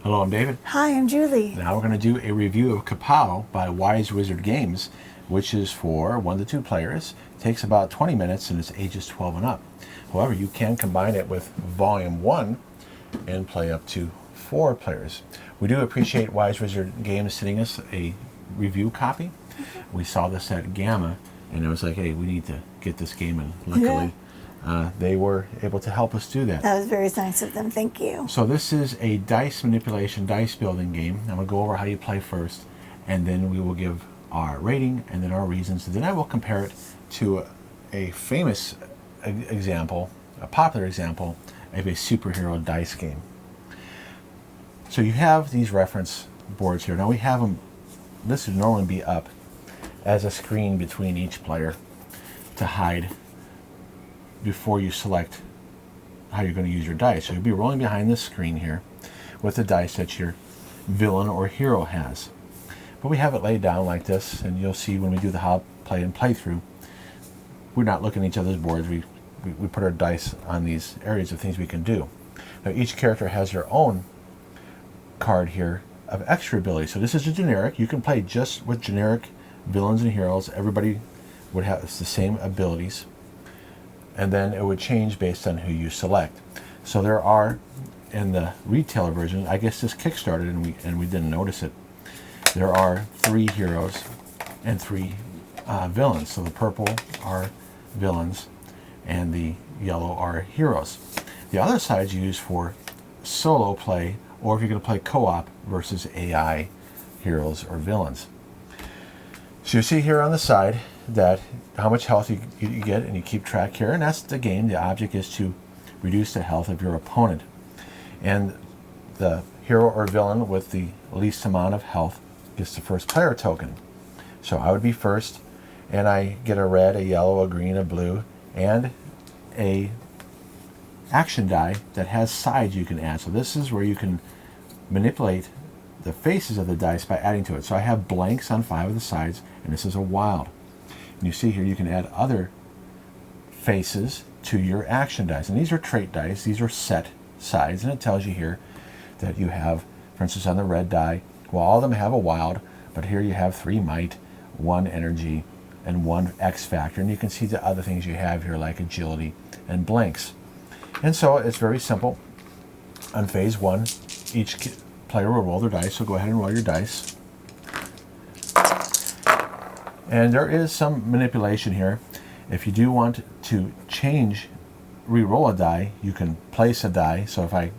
Hello, I'm David. Hi, I'm Julie. Now we're going to do a review of Kapow by Wise Wizard Games, which is for 1 to 2 players. It takes about 20 minutes and it's ages 12 and up. However, you can combine it with Volume 1 and play up to 4 players. We do appreciate Wise Wizard Games sending us a review copy. We saw this at Gamma and it was like, hey, we need to get this game, and luckily they were able to help us do that. That was very nice of them. Thank you. So this is a dice manipulation, dice building game. I'm going to go over how you play first, and then we will give our rating and then our reasons. And then I will compare it to a famous example, a popular example of a superhero dice game. So you have these reference boards here. Now we have them, this would normally be up as a screen between each player to hide before you select how you're going to use your dice. So you'll be rolling behind this screen here with the dice that your villain or hero has. But we have it laid down like this, and you'll see when we do the how play and playthrough, we're not looking at each other's boards. We put our dice on these areas of things we can do. Now each character has their own card here of extra abilities. So this is a generic. You can play just with generic villains and heroes. Everybody would have the same abilities, and then it would change based on who you select. So there are, in the retailer version, I guess this kickstarted and we didn't notice it, there are 3 heroes and 3 villains. So the purple are villains and the yellow are heroes. The other side's used for solo play, or if you're going to play co-op versus AI heroes or villains. So you see here on the side that how much health you get, and you keep track here, and that's the game. The object is to reduce the health of your opponent. And the hero or villain with the least amount of health gets the first player token. So I would be first, and I get a red, a yellow, a green, a blue, and a action die that has sides you can add. So this is where you can manipulate the faces of the dice by adding to it. So I have blanks on 5 of the sides, and this is a wild. And you see here you can add other faces to your action dice. And these are trait dice. These are set sides, and it tells you here that you have, for instance, on the red die, well, all of them have a wild, but here you have 3 might, 1 energy, and 1 X factor. And you can see the other things you have here like agility and blanks. And so it's very simple. On phase 1, each player will roll their dice, so go ahead and roll your dice. And there is some manipulation here. If you do want to change, re-roll a die, you can place a die. So if I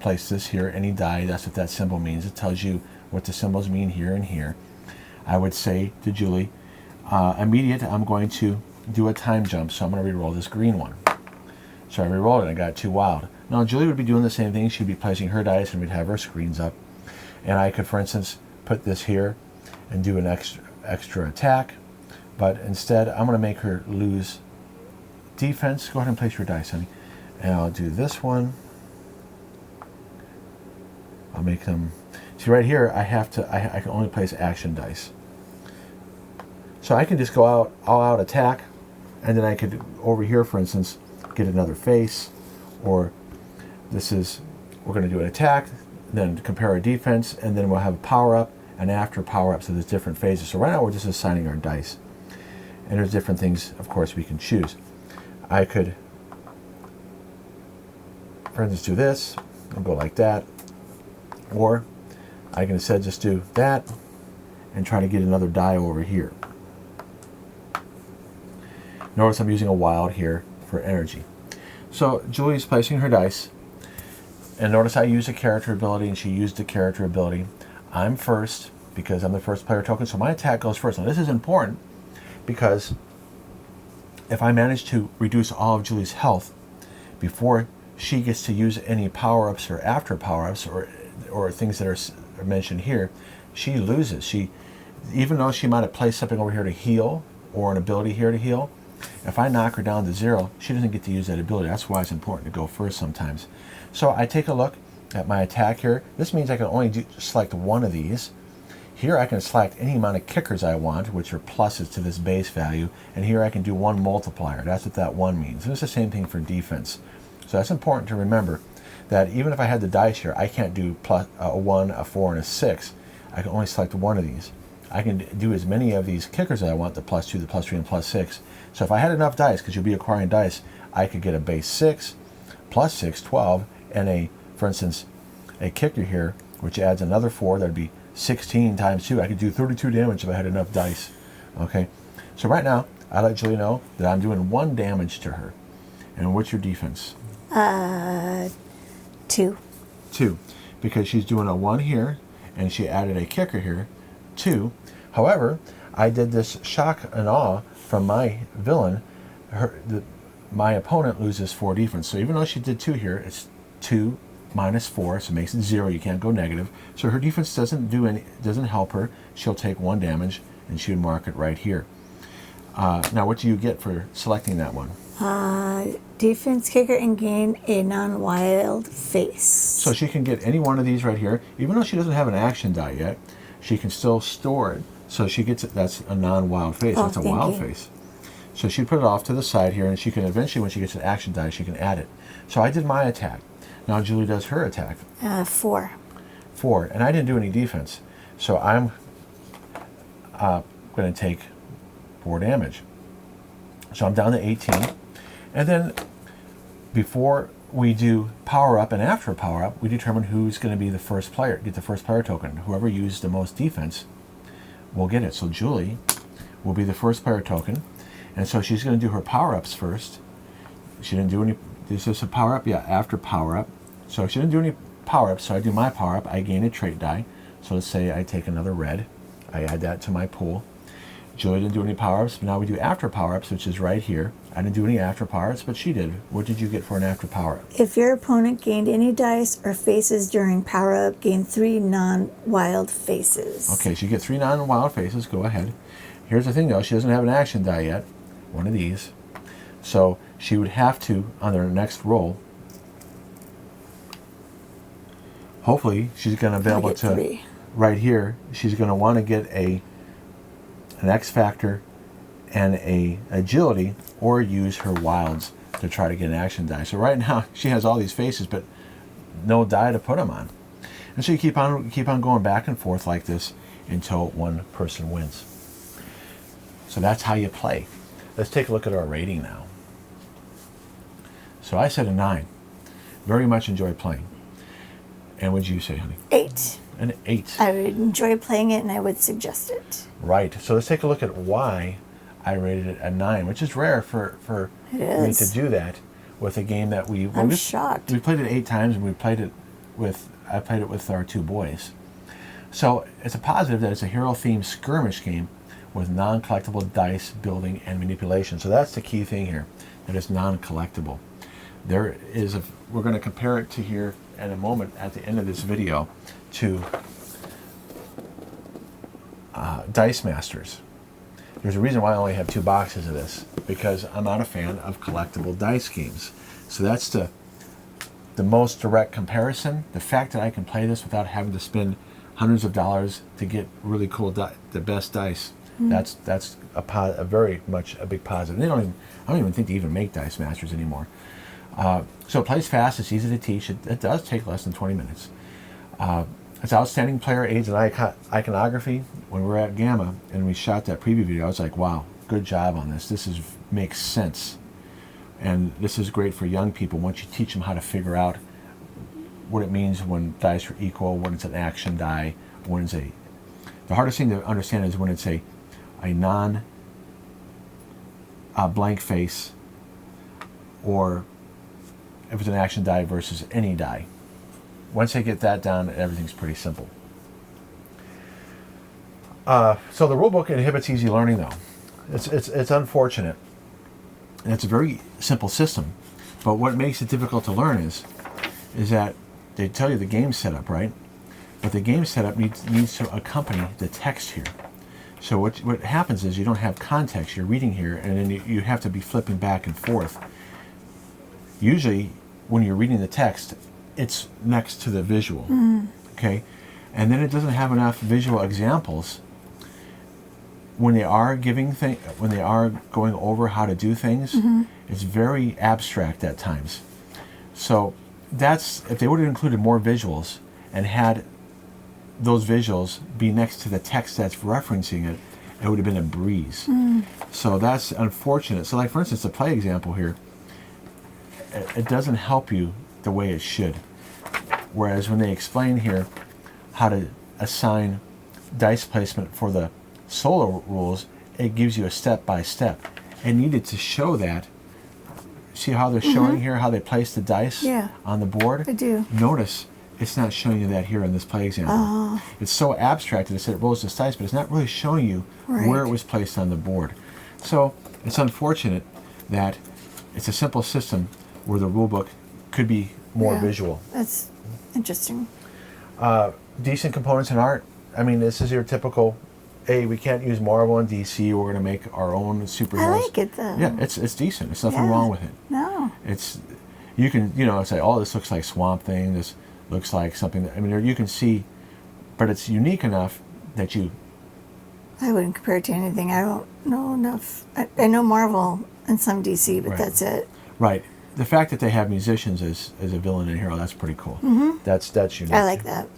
place this here, any die, that's what that symbol means. It tells you what the symbols mean here and here. I would say to Julie, immediate, I'm going to do a time jump, so I'm going to re-roll this green one. So I re-rolled it, I got 2 wild. Now Julie would be doing the same thing. She'd be placing her dice and we'd have her screens up. And I could, for instance, put this here and do an extra attack. But instead, I'm going to make her lose defense. Go ahead and place your dice, honey. And I'll do this one. I'll make them... See right here, I can only place action dice. So I can just go out, all out attack, and then I could, over here, for instance, get another face, or this is, we're going to do an attack, then compare our defense, and then we'll have a power-up, and after power-up, so there's different phases. So right now we're just assigning our dice. And there's different things, of course, we can choose. I could, for instance, do this, and go like that, or I can instead just do that, and try to get another die over here. Notice I'm using a wild here for energy. So Julie's placing her dice, and notice I used a character ability and she used a character ability. I'm first because I'm the first player token, so my attack goes first. Now this is important because if I manage to reduce all of Julie's health before she gets to use any power-ups or after power-ups or things that are mentioned here, she loses. Even though she might have placed something over here to heal or an ability here to heal, if I knock her down to 0, she doesn't get to use that ability. That's why it's important to go first sometimes. So I take a look at my attack here. This means I can only select one of these. Here I can select any amount of kickers I want, which are pluses to this base value, and here I can do 1 multiplier. That's what that 1 means. And it's the same thing for defense. So that's important to remember, that even if I had the dice here, I can't do plus a 1, a 4, and a 6. I can only select one of these. I can do as many of these kickers as I want, the +2, the +3, and +6. So if I had enough dice, because you'll be acquiring dice, I could get a base 6, +6, 12, and for instance, a kicker here, which adds another 4, that'd be 16 times 2. I could do 32 damage if I had enough dice. Okay, so right now, I let Julie know that I'm doing 1 damage to her. And what's your defense? 2. 2, because she's doing a 1 here, and she added a kicker here, 2. However, I did this shock and awe from my villain. My opponent loses 4 defense. So even though she did 2 here, it's 2 minus 4, so it makes it 0. You can't go negative. So her defense doesn't help her. She'll take 1 damage, and she would mark it right here. Now, what do you get for selecting that one? Defense kicker and gain a non-wild face. So she can get any one of these right here. Even though she doesn't have an action die yet, she can still store it. So she gets it. That's a non-wild face. That's a wild face. So she'd put it off to the side here, and she can eventually, when she gets an action die, she can add it. So I did my attack. Now Julie does her attack. 4. 4. And I didn't do any defense. So I'm going to take 4 damage. So I'm down to 18. And then before we do power up and after power up, we determine who's going to be the first player, get the first player token. Whoever used the most defense will get it. So Julie will be the first player token. And so she's going to do her power ups first. She didn't do any, is this a power up? Yeah, after power up. So she didn't do any power ups. So I do my power up. I gain a trait die. So let's say I take another red. I add that to my pool. Julie didn't do any power-ups, but now we do after power-ups, which is right here. I didn't do any after power-ups, but she did. What did you get for an after power-up? If your opponent gained any dice or faces during power-up, gain 3 non-wild faces. Okay, so you get 3 non-wild faces. Go ahead. Here's the thing, though. She doesn't have an action die yet. One of these. So she would have to, on her next roll, hopefully she's going to be able to, 3. Right here, she's going to want to get an X factor and a agility, or use her wilds to try to get an action die. So right now she has all these faces, but no die to put them on. And so you keep on going back and forth like this until one person wins. So that's how you play. Let's take a look at our rating now. So I said a 9. Very much enjoyed playing. And what did you say, honey? 8. An 8. I would enjoy playing it, and I would suggest it. Right. So let's take a look at why I rated it a 9, which is rare for me to do that with a game that I'm shocked. We played it 8 times, and I played it with our 2 boys. So it's a positive that it's a hero-themed skirmish game with non-collectible dice, building, and manipulation. So that's the key thing here, that it's non-collectible. We're going to compare it to here in a moment at the end of this video to Dice Masters. There's a reason why I only have 2 boxes of this, because I'm not a fan of collectible dice games. So that's the most direct comparison. The fact that I can play this without having to spend hundreds of dollars to get really cool the best dice. That's a very much a big positive. I don't even think they even make Dice Masters anymore. So it plays fast. It's easy to teach. It does take less than 20 minutes. It's outstanding player aids and iconography. When we were at Gamma and we shot that preview video, I was like, wow, good job on this. This makes sense. And this is great for young people once you teach them how to figure out what it means when dice are equal, when it's an action die, when it's the hardest thing to understand is when it's a blank face, or if it's an action die versus any die. Once they get that down, everything's pretty simple. So the rulebook inhibits easy learning, though. It's unfortunate. And it's a very simple system. But what makes it difficult to learn is that they tell you the game setup, right? But the game setup needs to accompany the text here. So what happens is you don't have context. You're reading here, and then you have to be flipping back and forth. Usually, when you're reading the text, it's next to the visual, okay? And then it doesn't have enough visual examples when they are going over how to do things. It's very abstract at times. So that's if they would have included more visuals and had those visuals be next to the text that's referencing it, it would have been a breeze. So that's unfortunate. So like for instance, the play example here, it doesn't help you the way it should. Whereas when they explain here how to assign dice placement for the solo rules, it gives you a step-by-step. It needed to show that. See how they're showing here how they place the dice on the board? I do. Notice it's not showing you that here in this play example. It's so abstract that it said it rolls this dice, but it's not really showing you where it was placed on the board. So it's unfortunate that it's a simple system where the rule book could be more visual. That's interesting. Decent components in art. I mean, this is your typical, hey, we can't use Marvel and DC. We're going to make our own superheroes. I like it though. Yeah, it's decent. There's nothing wrong with it. No. It's, you can, say, oh, this looks like Swamp Thing. This looks like something that, I mean, you can see, but it's unique enough that you. I wouldn't compare it to anything. I don't know enough. I know Marvel and some DC, but that's it. Right. The fact that they have musicians as a villain and hero, that's pretty cool. That's unique. I like that.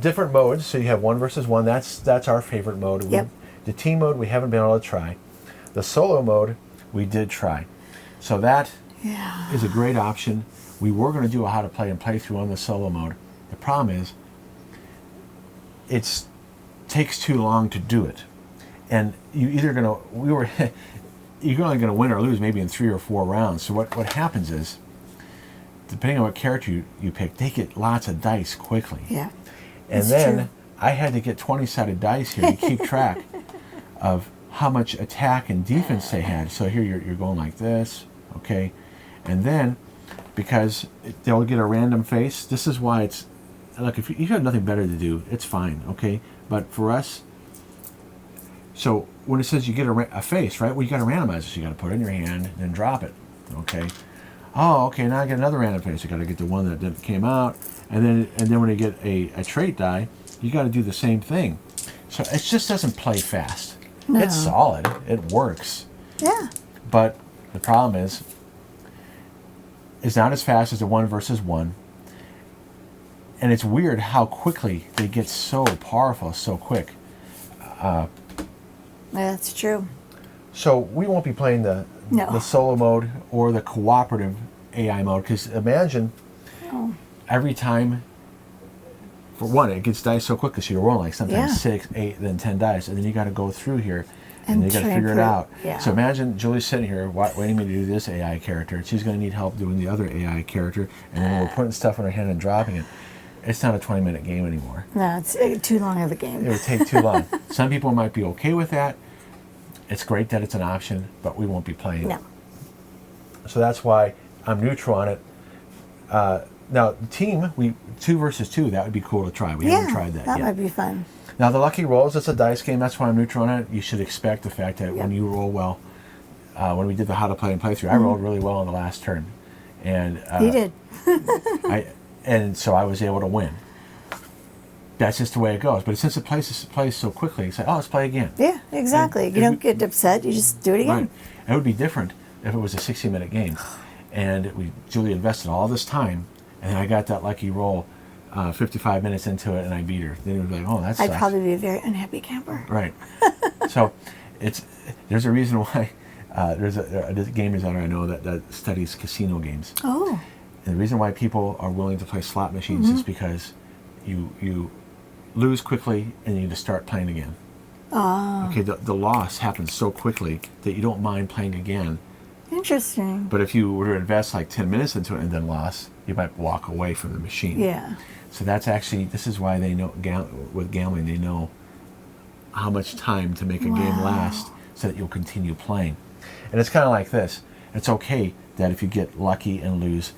Different modes. So you have 1 versus 1. That's our favorite mode. Yep. The team mode we haven't been able to try. The solo mode we did try. So that is a great option. We were going to do a how to play and playthrough on the solo mode. The problem is it takes too long to do it. And you're only going to win or lose maybe in 3 or 4 rounds. So what happens is, depending on what character you pick, they get lots of dice quickly. Yeah. And then I had to get 20-sided dice here to keep track of how much attack and defense they had. So here you're going like this, okay? And then, because they'll get a random face, this is why it's, look, if you have nothing better to do, it's fine, okay? But for us, so when it says you get a face, right? Well, you got to randomize it. So you got to put it in your hand and then drop it, okay? Oh, okay, now I get another random face. You got to get the one that came out. And then when you get a trait die, you got to do the same thing. So it just doesn't play fast. No. It's solid. It works. Yeah. But the problem is, it's not as fast as the 1 versus 1. And it's weird how quickly they get so powerful so quick. That's true. So we won't be playing the solo mode or the cooperative AI mode, because imagine every time, for one, it gets dice so quickly, so you're rolling like sometimes 6, 8, then 10 dice, and then you got to go through here and you got to figure it out. Yeah. So imagine Julie's sitting here waiting me to do this AI character. She's going to need help doing the other AI character, and then we're putting stuff in her hand and dropping it. It's not a 20-minute game anymore. No, it's too long of a game. It would take too long. Some people might be okay with that. It's great that it's an option, but we won't be playing it. No. So that's why I'm neutral on it. Now, the team, 2 versus 2, that would be cool to try. We haven't tried that yet. That might be fun. Now, the Lucky Rolls, it's a dice game. That's why I'm neutral on it. You should expect the fact that when you roll well, when we did the how to play and playthrough, I rolled really well on the last turn. And You did. and so I was able to win. That's just the way it goes. But since it plays so quickly, it's like, oh, let's play again. Yeah, exactly. You don't get upset. You just do it again. Right. It would be different if it was a 60-minute game. And Julie invested all this time, and then I got that lucky roll 55 minutes into it, and I beat her. Then it would be like, oh, that sucks. I'd probably be a very unhappy camper. Right. So there's a reason why there's a game designer I know that studies casino games. Oh. And the reason why people are willing to play slot machines is because you lose quickly and you need to start playing again. Oh. Okay, the loss happens so quickly that you don't mind playing again. Interesting. But if you were to invest like 10 minutes into it and then lost, you might walk away from the machine. Yeah. So this is why they know, with gambling, they know how much time to make a game last so that you'll continue playing. And it's kind of like this. It's okay that if you get lucky and lose,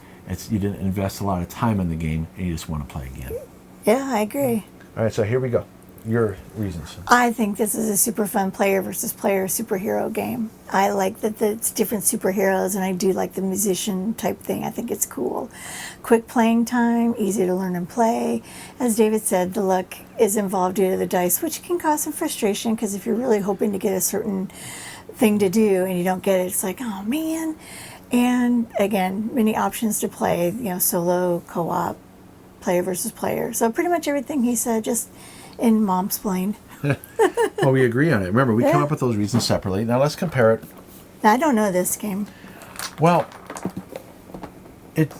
you didn't invest a lot of time in the game and you just want to play again. Yeah, I agree. All right, so here we go. Your reasons. I think this is a super fun player versus player superhero game. I like that it's different superheroes, and I do like the musician type thing. I think it's cool. Quick playing time, easy to learn and play. As David said, the luck is involved due to the dice, which can cause some frustration, because if you're really hoping to get a certain thing to do and you don't get it, it's like, oh man. And again, many options to play, solo, co-op, player versus player. So pretty much everything he said, just in mom's plain. Well, we agree on it. Remember, we come Yeah. up with those reasons separately. Now let's compare it. Now, I don't know this game. Well, it,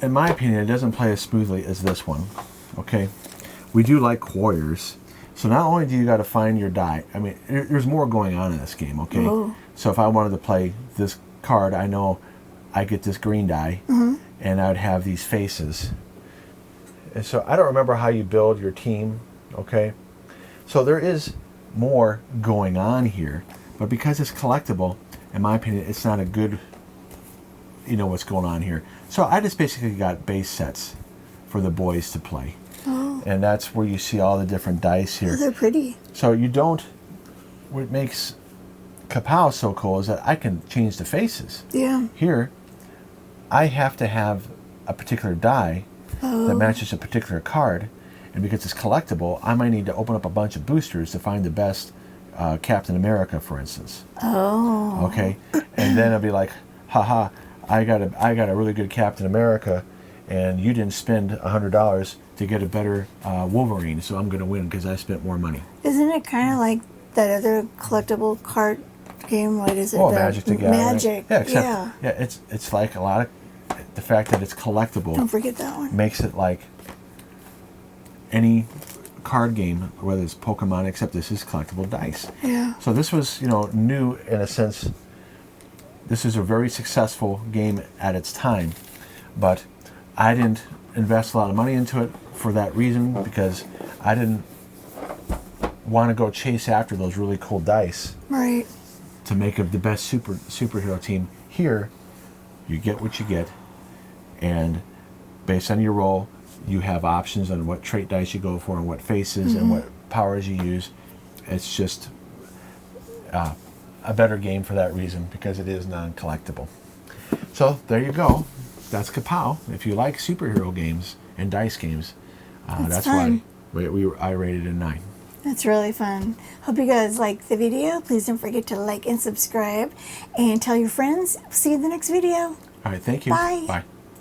in my opinion, it doesn't play as smoothly as this one. Okay, we do like warriors. So not only do you got to find your die, I mean, there's more going on in this game. Okay, Oh. so if I wanted to play this card, I know I get this green die, and I'd have these faces. And so I don't remember how you build your team. Okay, so there is more going on here, but because it's collectible, in my opinion, it's not a good, what's going on here. So I just basically got base sets for the boys to play. Oh, And that's where you see all the different dice here. they're pretty. So you don't, what makes Kapow so cool is that I can change the faces. Yeah. Here, I have to have a particular die that Oh. matches a particular card. And because it's collectible, I might need to open up a bunch of boosters to find the best Captain America, for instance. Oh. Okay, and then I'll be like, haha, I got a really good Captain America, and you didn't spend $100 to get a better Wolverine, so I'm going to win because I spent more money. Isn't it kind of like that other collectible card game? What is it? Oh, The Magic the Gathering. Magic. Yeah, except Yeah. it's like a lot of the fact that it's collectible Don't forget that one. makes it like any card game, whether it's Pokemon, except this is collectible dice. Yeah. So this was, new in a sense. This is a very successful game at its time, but I didn't invest a lot of money into it for that reason, because I didn't want to go chase after those really cool dice Right. to make of the best superhero team. Here, you get what you get, and based on your roll, you have options on what trait dice you go for and what faces and what powers you use. It's just a better game for that reason, because it is non-collectible. So there you go. That's Kapow. If you like superhero games and dice games, that's fun. why I rated it a 9. That's really fun. Hope you guys liked the video. Please don't forget to like and subscribe and tell your friends. See you in the next video. All right, thank you. Bye. Bye.